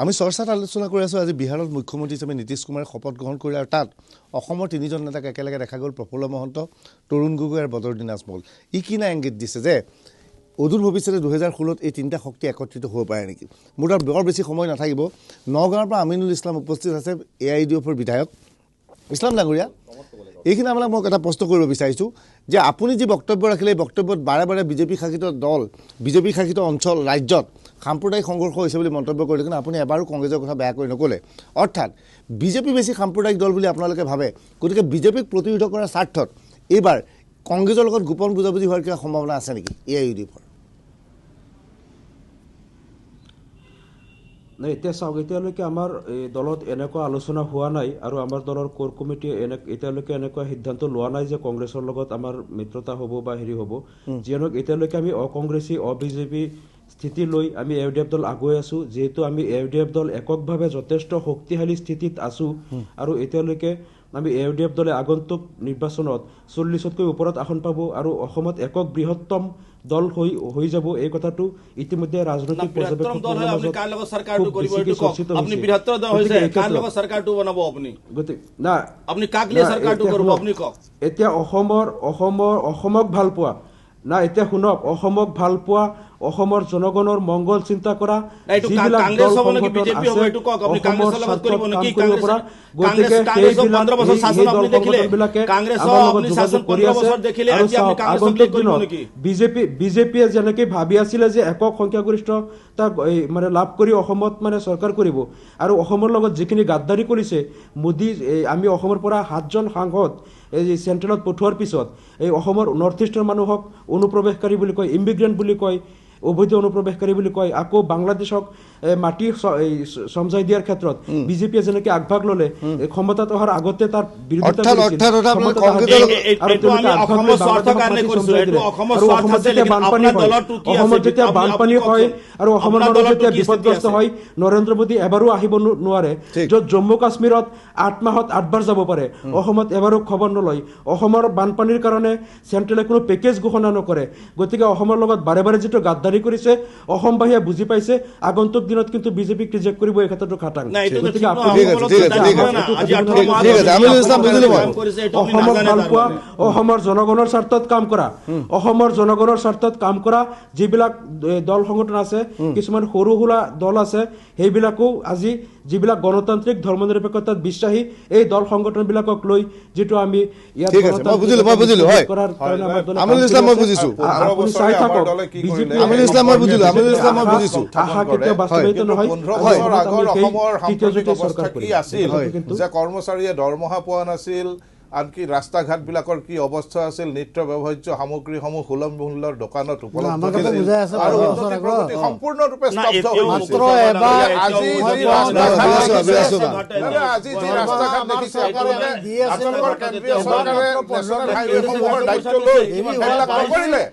আমি চৰ্চাত আলোচনা কৰি আছোঁ আজি বিহাৰত মুখ্যমন্ত্ৰী হিচাপে নীতিশ কুমাৰে শপত গ্ৰহণ কৰিলে আৰু তাত অসমৰ তিনিজন নেতাক একেলগে দেখা গ'ল প্ৰফুল্ল মহন্ত, তৰুণ গগৈ আৰু বদৰুদ্দিন আজমল। ই কিনা ইংগিত দিছে যে অদূৰ ভৱিষ্যতে 2016 এই তিনিটা শক্তি একত্ৰিত হ'ব পাৰে নেকি? মোৰ তাত বৰ বেছি সময় নাথাকিব। নগাঁৱৰ পৰা আমিনুল ইছলাম উপস্থিত আছে, AIUDFৰ বিধায়ক। ইছলাম ডাঙৰীয়া, এইখিনি আপোনাক মই এটা প্ৰশ্ন কৰিব বিচাৰিছোঁ যে আপুনি যি বক্তব্য ৰাখিলে এই বক্তব্যত বাৰে বাৰে বিজেপি শাসিত দল, বিজেপি শাসিত অঞ্চল, ৰাজ্যত সাম্প্ৰদায়িক সংঘৰ্ষ হৈছে বুলি মন্তব্য কৰিলে, কিন্তু আপুনি এবাৰো কংগ্ৰেছৰ কথা বেয়া কৰি নক'লে। অৰ্থাৎ বিজেপি বেছি সাম্প্ৰদায়িক দল বুলি আপোনালোকে ভাবে, গতিকে বিজেপিক প্ৰতিৰোধ কৰাৰ স্বাৰ্থত এইবাৰ কংগ্ৰেছৰ লগত গোপন বুজাবুজি হোৱাৰ কিবা সম্ভাৱনা আছে নেকি AIUDFৰ? নাই, এতিয়া চাওক, এতিয়ালৈকে আমাৰ দলত এনেকুৱা আলোচনা হোৱা নাই আৰু আমাৰ দলৰ কোৰ কমিটিয়ে এতিয়ালৈকে এনেকুৱা সিদ্ধান্ত লোৱা নাই যে কংগ্ৰেছৰ লগত আমাৰ মিত্ৰতা হ'ব বা হেৰি হ'ব। যিহেতু এতিয়ালৈকে আমি অকংগ্ৰেছী বিজেপি স্থিতি লৈ আমি AIUDF দল আগুৱাই আছোঁ। যিহেতু আমি AIUDF দল এককভাৱে যথেষ্ট শক্তিশালী স্থিতিত আছোঁ আৰু এতিয়ালৈকে আমি AIUDF দলে আগন্তুক নিৰ্বাচনত 40তকৈ ওপৰত আসন পাব আৰু অসমত একক বৃহত্তম দল হৈ যাব। এই কথাটো ইতিমধ্যে ৰাজনৈতিক এতিয়া অসমক ভাল পোৱা না, এতিয়া শুনক, অসমক ভাল পোৱা, অসমৰ জনগণৰ মংগল চিন্তা কৰা বিজেপিয়ে যেনেকে ভাবি আছিলে যে একক সংখ্যাগৰিষ্ঠতা মানে লাভ কৰি অসমত মানে চৰকাৰ কৰিব আৰু অসমৰ লগত যিখিনি গাদ্দাৰী কৰিছে মোদী, আমি অসমৰ পৰা 7জন সাংসদ এই চেণ্ট্ৰেলত পঠোৱাৰ পিছত এই অসমৰ নৰ্থ ইষ্টৰ মানুহক অনুপ্ৰৱেশকাৰী বুলি কয়, ইমিগ্ৰেণ্ট বুলি কয়, অবৈধ অনুপ্ৰৱেশকাৰী বুলি কয়। আকৌ বাংলাদেশক মাটি সমজাই দিয়াৰ ক্ষেত্ৰত বিজেপিয়ে যেনেকে আগভাগ ললে ক্ষমতাত অহাৰ আগতে তাৰ বিৰোধিতা অসমত যেতিয়া বানপানী হয় আৰু অসমৰ মানুহ যেতিয়া বিপদগ্ৰস্ত হয়, নৰেন্দ্ৰ মোদী এবাৰো আহিব নোৱাৰে। য'ত জম্মু কাশ্মীৰত 8 মাহত 8 বাৰ যাব পাৰে, অসমত এবাৰো খবৰ নলয়। অসমৰ বানপানীৰ কাৰণে চেণ্ট্ৰেলে কোনো পেকেজ ঘোষণা নকৰে। গতিকে অসমৰ লগত বাৰে বাৰে যিটো গাদ্দাৰী কৰিছে অসমবাসীয়ে বুজি পাইছে। আগন্তুক দিনত কিন্তু বিজেপিক ৰিজেক্ট কৰিব, এই ক্ষেত্ৰতো খাটাং। অসমক ভাল পোৱা, অসমৰ জনগণৰ স্বাৰ্থত কাম কৰা, অসমৰ জনগণৰ স্বাৰ্থত কাম কৰা যিবিলাক দল সংগঠন আছে, কিছুমান সৰু সুৰা দল আছে, সেইবিলাকো আজি যিবিলাক গণতান্ত্ৰিক ধৰ্মনিৰপেক্ষতাত বিশ্বাসী এই দল সংগঠন বিলাকক লৈ যিটো আমি ইয়াত কৰ্মচাৰীয়ে দৰমহা পোৱা নাছিল, আনকি ৰাস্তা ঘাট বিলাকৰ কি অৱস্থা আছিল, নিত্য ব্যৱহাৰ্য সামগ্ৰীসমূহ সুলভ মূল্যৰ দোকানত উপলব্ধ সম্পূৰ্ণৰূপে স্তব্ধ হৈ গৈছে। আজি যি ৰাস্তা ঘাট দেখিছে আপোনালোকে, আপোনালোকৰ কেন্দ্ৰীয় চৰকাৰে নেশ্যনেল হাইৱেসমূহৰ দায়িত্ব লৈ সেইবিলাক নকৰিলে।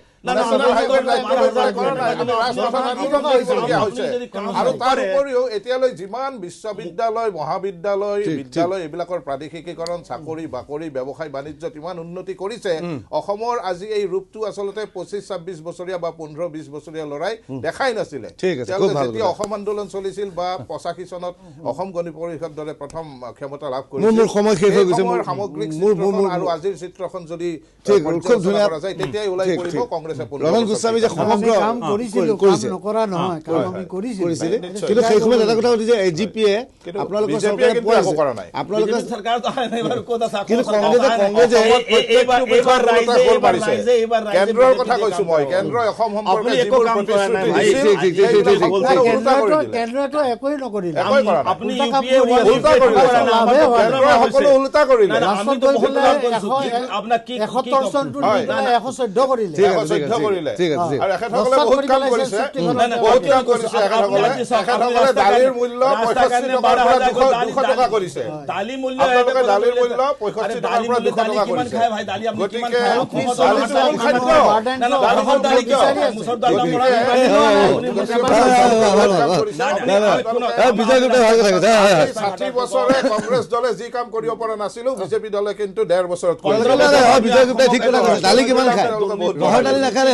আৰু তাৰ উপৰিও এতিয়ালৈ যিমান বিশ্ববিদ্যালয়, মহাবিদ্যালয়, বিদ্যালয় এইবিলাকৰ প্ৰাদেশিকীকৰণ, চাকৰি বাকৰি, ব্যৱসায় বাণিজ্যত ইমান উন্নতি কৰিছে। অসমৰ আজি এই ৰূপটো আচলতে 25-26 বছৰীয়া বা 15-20 বছৰীয়া ল'ৰাই দেখাই নাছিলে। যেতিয়া অসম আন্দোলন চলিছিল বা 85 চনত অসম গণ পৰিষদ দলে প্ৰথম ক্ষমতা লাভ কৰিছিল, সামগ্ৰিক চিত্ৰখন আৰু আজিৰ চিত্ৰখন যদি পৰ্যালোচনা কৰা যায় তেতিয়াই ওলাই পৰিব কংগ্ৰেছ। ৰমেন গোস্বামী যে সমগ্ৰ কাম কৰিছিল, কাম নকৰা নহয়, কাম আমি কৰিছিল, কিন্তু সেই সময়ত এটা কথা সুধিছে AGPয়ে আপোনালোকৰ চৰকাৰে কৰা নাই, আপোনালোকৰ চৰকাৰ কিন্তু কেন্দ্ৰৰ কথা কৈছো মই, কেন্দ্ৰই অসম সম্পৰ্কে যিবোৰ প্ৰতিশ্ৰুতি দিছিল কেন্দ্ৰটো একোৱেই নকৰিলে, আপুনি সকলো ওলোটা কৰিলে। 71 চনটো 114 কৰিলে। দালিৰ মূল্য 65 টকাৰ পৰা 200 টকা কৰিছে। দালিৰ মূল্য 65 টকাৰ পৰা 200 টকা কৰিছে। গতিকে বছৰে কংগ্ৰেছ দলে যি কাম কৰিব পৰা নাছিলো, বিজেপি দলে কিন্তু 1.5 বছৰত দালি কিমান খায়, দালি নাখালে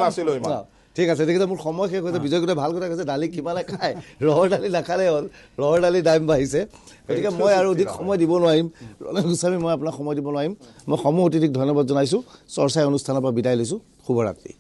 নাছিলো ইমান। ঠিক আছে ঠিক আছে মোৰ সময় শেষ হৈছে বিজয় গোটে ভাল কথা কৈছে দালি কিমানে খায় ৰহৰ দালি নাখালে হ'ল ৰহৰ দালি দাম বাঢ়িছে গতিকে মই আৰু অধিক সময় দিব নোৱাৰিম ৰণেন গোস্বামী মই আপোনাক সময় দিব নোৱাৰিম মই সমূহ অতিথিক ধন্যবাদ জনাইছোঁ চৰ্চাই অনুষ্ঠানৰ পৰা বিদায় লৈছোঁ শুভৰাত্ৰি